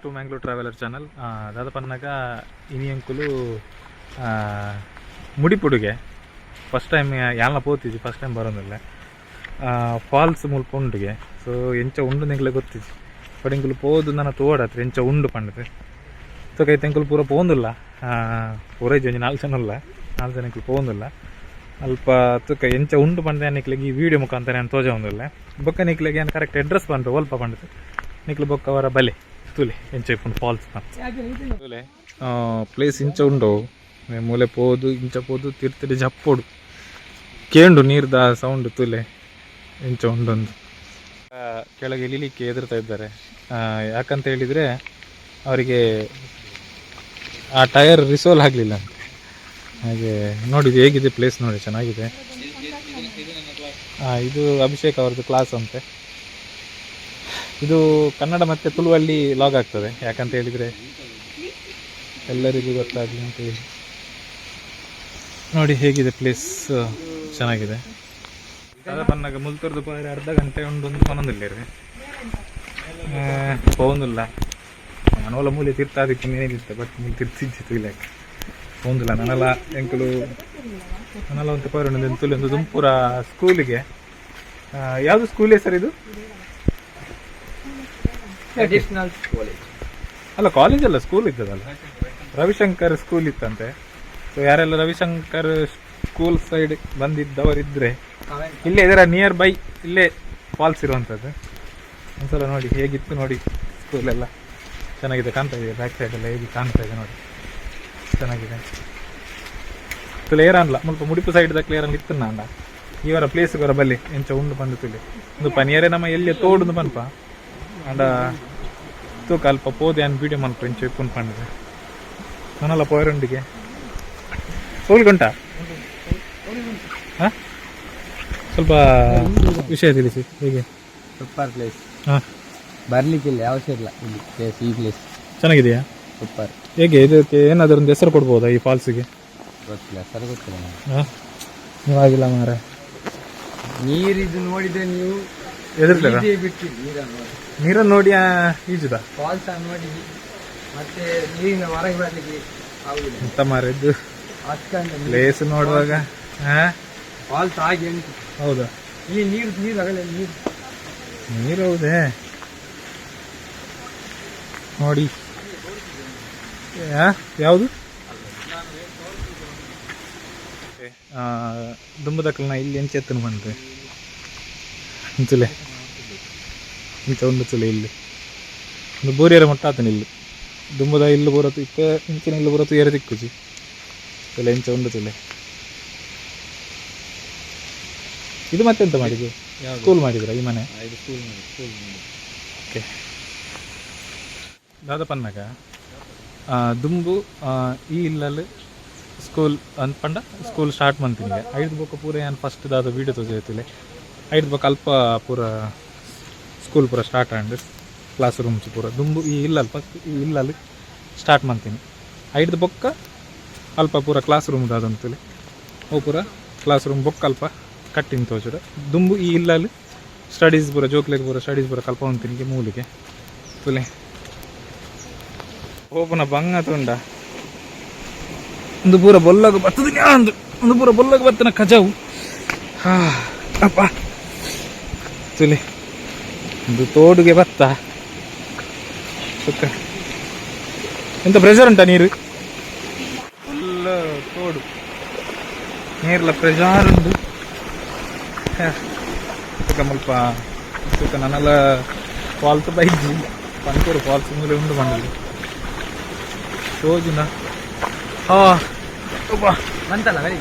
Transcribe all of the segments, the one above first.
To Mangalore traveller channel. ದಾದಪನ್ನಾಗ ಇನಿ ಅಂಕುಲು ಮುಡಿಪುಡುಗೆ ಫಸ್ಟ್ ಟೈಮ್ ಯಾಲ್ನ ಪೋತಿದ್ವಿ, ಫಸ್ಟ್ ಟೈಮ್ ಬರೋದಿಲ್ಲ. ಫಾಲ್ಸ್ ಮುಲ್ಪ ಉಂಡುಗೆ ಸೊ ಎಂಚ ಉಂಡು ನಿಂಗ್ಲೆ ಗೊತ್ತಿದ್ವಿ. ಪಡಿಂಕುಲು ಪೋದು ನನ್ನ ತೋಡತ್ರ ಎಂಚ ಉಂಡು ಪಂಡದು ಸೊ ಕೈತೆ ಅಂಕುಲು ಪೂರ ಪೋಂದಿಲ್ಲ. ಪೂರ ಇಜ್ಜಿ 4 ಜನ ಇಲ್ಲ, 4 ಜನಕ್ಕೆ ಪೋಂದಿಲ್ಲ. ಅಲ್ಪ ತುಕ ಎಂಚ ಉಂಡು ಪಂಡ ನಿಕ್ಲಿಗೆ ಈ ವಿಡಿಯೋ ಮುಖಾಂತರ ನಾನು ತೋಜ ಒಂದಿಲ್ಲ. ಬೊಕ್ಕ ನಿಕ್ಲಿಗೆ ಏನು ಕರೆಕ್ಟ್ ಅಡ್ರೆಸ್ ಬಂದು ಒಲ್ಪ ಪಂಡದು ನಿಕ್ಲು ಬೊಕ್ಕ ಅವರ ಬಲೆ ತುಲೆ ಎಂಚ ಇಪ್ಪುಂಡು ಫಾಲ್ಸ್ ತುಲೆ ಪ್ಲೇಸ್ ಇಂಚ ಉಂಡು. ಮೂಲೆ ಪೋದು ಇಂಚ ಪೋದು ತಿರ್ತಿಡಿ ಜಪ್ಪೋಡು ಕೇಂಡು ನೀರ್ದ ಸೌಂಡ್ ತುಲೆ ಇಂಚ ಉಂಡೊಂದು. ಕೆಳಗೆ ಇಳಿಲಿಕ್ಕೆ ಎದುರ್ತಾ ಇದ್ದಾರೆ. ಯಾಕಂತ ಹೇಳಿದರೆ ಅವರಿಗೆ ಆ ಟೈರ್ ರಿಸೋಲ್ ಆಗಲಿಲ್ಲ ಅಂತ. ಹಾಗೆ ನೋಡಿದ್ದು ಹೇಗಿದೆ ಪ್ಲೇಸ್ ನೋಡಿ, ಚೆನ್ನಾಗಿದೆ. ಇದು ಅಭಿಷೇಕ್ ಅವ್ರದ್ದು ಕ್ಲಾಸ್ ಅಂತೆ. ಇದು ಕನ್ನಡ ಮತ್ತು ತುಳುವಲ್ಲಿ ಲಾಗ್ ಆಗ್ತದೆ, ಯಾಕಂತ ಹೇಳಿದರೆ ಎಲ್ಲರಿಗೂ ಗೊತ್ತಾಗಲಿ ಅಂತ ಹೇಳಿ. ನೋಡಿ ಹೇಗಿದೆ ಪ್ಲೇಸ್, ಚೆನ್ನಾಗಿದೆ. ಪನ್ನಾಗ ಮುಲ್ತೂರ್ದು ಪೋದ್ರೆ ಅರ್ಧ ಗಂಟೆ ಉಂಡೊಂದು ಪನೊಂದಿಲ್ಲ ಪೋಂದಿಲ್ಲ. ಮನೋಲ ಮೂಲೆ ತಿರ್ತಾದಿತ್ತು ಏನಿತ್ತು, ಬಟ್ ಮೂಲೆ ತಿರ್ತಿದ್ದಿತ್ತು ಇಲ್ಲ ಪೋಂದಿಲ್ಲ. ನನ್ನೆಲ್ಲ ಎಂಕಲು ನನ್ನೆಲ್ಲ ಒಂದು ಪೋರೆ ಎಂತುಲಿ ಒಂದು ದುಂಪುರ ಸ್ಕೂಲಿಗೆ. ಯಾವುದು ಸ್ಕೂಲ್ ಹೆಸರು ಇದು? ಅಲ್ಲ ಕಾಲೇಜ್ ಅಲ್ಲ, ಸ್ಕೂಲ್ ಇದ್ದದಲ್ಲ. ರವಿಶಂಕರ್ ಸ್ಕೂಲ್ ಇತ್ತಂತೆ. ಸೊ ಯಾರೆಲ್ಲ ರವಿಶಂಕರ್ ಸ್ಕೂಲ್ ಸೈಡ್ ಬಂದಿದ್ದವರಿದ್ದರೆ ಇಲ್ಲೇ ಇದರ ನಿಯರ್ ಬೈ ಇಲ್ಲೇ ಫಾಲ್ಸ್ ಇರುವಂಥದ್ದು. ಒಂದ್ಸಲ ನೋಡಿ ಹೇಗಿತ್ತು ನೋಡಿ. ಸ್ಕೂಲೆಲ್ಲ ಚೆನ್ನಾಗಿದೆ, ಕಾಣ್ತಾ ಇದೆ. ಬ್ಯಾಕ್ ಸೈಡ್ ಎಲ್ಲ ಹೇಗೆ ಕಾಣ್ತಾ ಇದೆ ನೋಡಿ, ಚೆನ್ನಾಗಿದೆ. ಕ್ಲಿಯರ್ ಅನ್ಲ ಮುಲ್ಪ ಮುಡಿಪು ಸೈಡ್ದ ಕ್ಲಿಯರ್ ಅಲ್ಲಿ ಇತ್ತು ನಾಂಡ ಇವರ ಪ್ಲೇಸ್ಗೆ ಅವರ ಬಲ್ಲಿ ಎಂಚ ಉಂಡು ಬಂದು ತುಲಿ ಒಂದು ಪನಿಯರೇ ನಮ್ಮ ಎಲ್ಲಿ ತೋಡುದು ಪನ್ಪ ಅಂಡ ತೂಕ ಅಲ್ಪ ಪೋದೆ ಅನ್ ವಿಡಿಯೋ ಮಲ್ಪ ಎಂಚ ಇಪ್ಪುಂಡು ಪಂಡಿದೆ ನನ್ನಲ್ಲ ಪೋಯರುಂಡಿಗೆ ಹೋಗ್ಲಿಕ್ಕುಂಟ. ಹಾಂ ಸ್ವಲ್ಪ ವಿಷಯ ತಿಳಿಸಿ. ಹೇಗೆ ಸೂಪರ್ ಪ್ಲೇಸ್. ಹಾಂ ಬರ್ಲಿಕ್ಕಿಲ್ಲ ಅವಶ್ಯ ಇಲ್ಲ ಇಲ್ಲಿ ಪ್ಲೇಸ್. ಈ ಪ್ಲೇಸ್ ಚೆನ್ನಾಗಿದೆಯಾ? ಸೂಪರ್. ಹೇಗೆ ಇದಕ್ಕೆ ಏನಾದರೂ ಒಂದು ಹೆಸರು ಕೊಡ್ಬೋದಾ ಈ ಫಾಲ್ಸಿಗೆ? ಗೊತ್ತಿಲ್ಲ, ಸರ್ ಗೊತ್ತಿಲ್ಲ. ಹಾಂ ನೀವಾಗಿಲ್ಲ ಮಾರ ನೀರಿದು ನೋಡಿದ್ರೆ ನೀವು ಎದುರ್ತೀರ ಬಿಟ್ಟು ನೀರನ್ನು ನೋಡಿ ಈಜುದ ಫಾಲ್ಸ್ ನೋಡಿ ಮತ್ತೆ ನೀರಿನ ಹೊರಗೆ ಬರ್ಲಿಕ್ಕೆ ಆಗುದಿಲ್ಲ ಎಂತ ಮಾರಿದ್ದು ಅಷ್ಟೊಂದು ಪ್ಲೇಸ್ ನೋಡುವಾಗ. ಹಾಂ ಫಾಲ್ಸ್ ಹಾಗೆ ಉಂಟು. ಹೌದಾ? ಇಲ್ಲಿ ನೀರು ಆಗಲ್ಲ, ನೀರು ಹೌದೇ ನೋಡಿ. ಯಾವುದು ದುಂಬದಕ್ಕಲ್ನ ಇಲ್ಲಿ ಎಂಚ ಎತ್ತನ ಬಂದ್ರೆ ಇಂಚುಲೆ ಇಂಚ ಒಂದು ಚುಲೆ ಇಲ್ಲಿ ಒಂದು ಬೋರಿಯರ ಮೊಟ್ಟ ಆತನ ಇಲ್ಲಿ ದುಂಬದ ಇಲ್ಲು ಬರತ್ತು ಇಪ್ಪ ಇಂಚಿನ ಇಲ್ಲು ಬರತ್ತು ಎರೆ ತಿಕ್ಕುಜಿ ಚುಲೆ ಇಂಚ ಒಂದು ಚುಲೆ. ಇದು ಮತ್ತೆಂತ ಮಾಡಿದ್ದು? ಸ್ಕೂಲ್ ಮಾಡಿದ್ರ ಈ ಮನೆ? ಓಕೆ. ದಾದಪನ್ನಾಗ ದುಂಬು ಈ ಇಲ್ಲಲ್ಲಿ ಸ್ಕೂಲ್ ಅಂದ್ಪಂಡ ಸ್ಕೂಲ್ ಸ್ಟಾರ್ಟ್ ಮಂತಿನಿಗೆ 5 ಬೊಕ್ಕ ಪೂರ ಏನು ಫಸ್ಟ್ ದಾದ ವೀಡಿಯೋ ತೋಜೈತಿಲ್ಲ. 5 ಬೊಕ್ಕ ಅಲ್ಪ ಪೂರ ಸ್ಕೂಲ್ ಪೂರ ಸ್ಟಾರ್ಟ್ ಆಂಡ್ ಕ್ಲಾಸ್ ರೂಮ್ಸ್ ಪೂರ ದುಂಬು ಈ ಇಲ್ಲಲ್ಲಿ ಫಸ್ಟ್ ಈ ಇಲ್ಲಲ್ಲಿ ಸ್ಟಾರ್ಟ್ ಮಂತೀನಿ. 5 ಬೊಕ್ಕ ಅಲ್ಪ ಪೂರ ಕ್ಲಾಸ್ ರೂಮ್ ದಾದಂತಲಿ ಅವು ಪೂರ ಕ್ಲಾಸ್ ರೂಮ್ ಬೊಕ್ಕ ಅಲ್ಪ ಕಟ್ಟಿನ ತೋಜುಡ ದುಂಬು ಈ ಇಲ್ಲಲ್ಲಿ ಸ್ಟಡೀಸ್ ಪೂರ ಜೋಕ್ಲೆಗೆ ಪೂರ ಸ್ಟಡೀಸ್ ಪೂರ ಕಲ್ಪ ಹೊಂತಿನಿಗೆ ಮೂಲಿಗೆ ತುಲೆ ಓಪನ ಬಂಗ ತುಂಡ ಒಂದು ಪೂರ ಬೊಲ್ಲಗ ಬರ್ತದ ಒಂದು ಪೂರ ಬೊಲ್ಲಗ ಬರ್ತನ ಕಜಾವು. ಹಾ ಅಪ್ಪ ತುಲೆ ಒಂದು ತೋಡುಗೆ ಬತ್ತ ಸುಕ್ಕ ಎಂತ ಪ್ರೆಷರ್ ಉಂಟಾ ನೀರು? ಫುಲ್ ತೋಡು ನೀರ್ಲ ಪ್ರೆಷರ್ ಉಂಟು. ಸುಕ್ಕ ಮಲ್ಪ ಸುಕ್ಕ ನನ್ನೆಲ್ಲ ಫಾಲ್ಸ್ ಬೈಜಿ ಪಂತೂರು ಫಾಲ್ಸ್ ಮೂಲೆ ಉಂಡು ಬಂದಿದೆ ತೋಜುನ.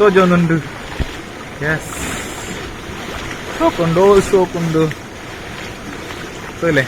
ತೋಜು ಒಂದುಂಡು. ಎಸ್ ಸೋಕೊಂಡು ತೋಲೆ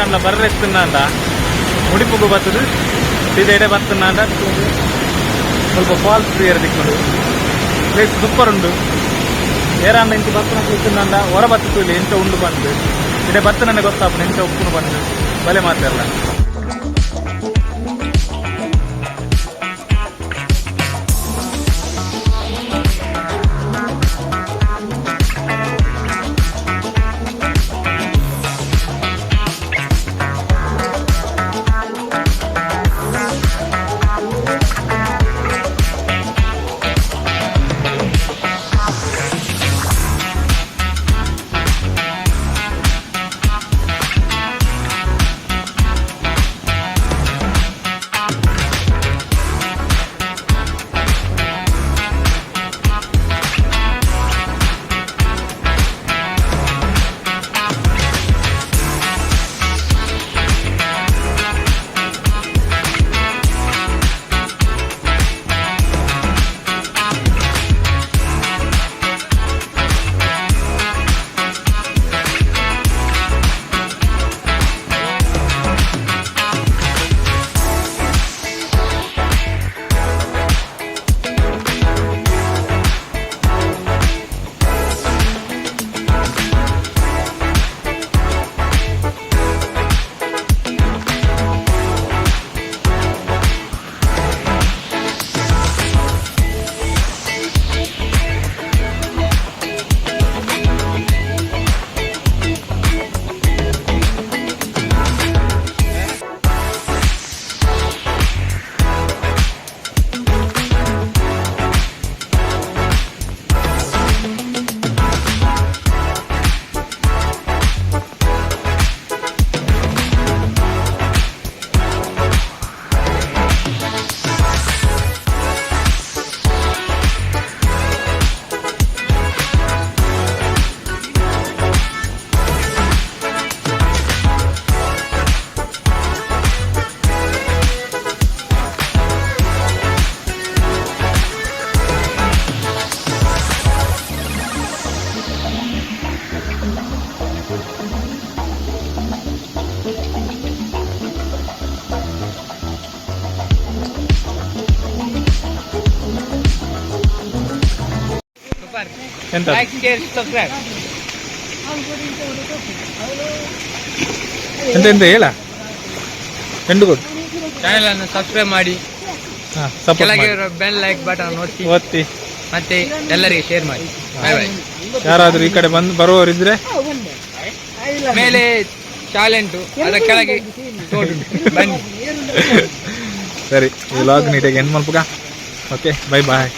ಏರಾಂಡ್ಲ ಬರ್ರೆತ್ತುಂಡ ಮುಡಿಪುಗು ಬರ್ತದೆ ಸೀದೆಡೆ ಬರ್ತುಂಡ ಸ್ವಲ್ಪ ಫಾಲ್ಸ್ ಕ್ಲಿಯರ್ ದಿಕ್ಕುಂಡು ಪ್ಲೇಸ್ ಸೂಪರ್ ಉಂಡು ಏರಾಂಡ ಇಂಚ ಬತ್ತನ ಕೂತುಂಡ ಹೊರ ಬತ್ತುಲಿ ಎಂಚ ಉಂಡು ಬಂದು ಇಡೆ ಬತ್ತನೇ ಗೊತ್ತಾಪು ಎಂಚ ಉಪ್ಪುನು ಬಂದು ಬಲೆ ಮಾತಾಡಲ್ಲ ಎಂತ ಲೈಕ್ ಶೇರ್ ಸಬ್ಸ್ಕ್ರೈಬ್ ಎಂತ ಎಂತ ಹೇಳ ಎಂಡು ಕೊಡು ಚಾನೆಲ್ ಅನ್ನು ಸಬ್ಸ್ಕ್ರೈಬ್ ಮಾಡಿ ಕೆಳಗೆ ಇರೋ ಬೆಲ್ ಲೈಕ್ ಬಟನ್ ಒತ್ತಿ ಮತ್ತೆ ಎಲ್ಲರಿಗೆ ಶೇರ್ ಮಾಡಿ ಬಾಯ್ ಬಾಯ್ ಯಾರಾದ್ರೂ ಈ ಕಡೆ ಬರುವವರಿದ್ರೆ ಮೇಲೆ ಚಾಲೆಂಟು ಅದರ ಕೆಳಗೆ ನೋಡಿ ಬನ್ನಿ ಸರಿ ಈ ವ್ಲಾಗ್ ನೀಟಾಗಿ ಎಂಡ್ ಮಲ್ಪಗ ಓಕೆ ಬೈ ಬಾಯ್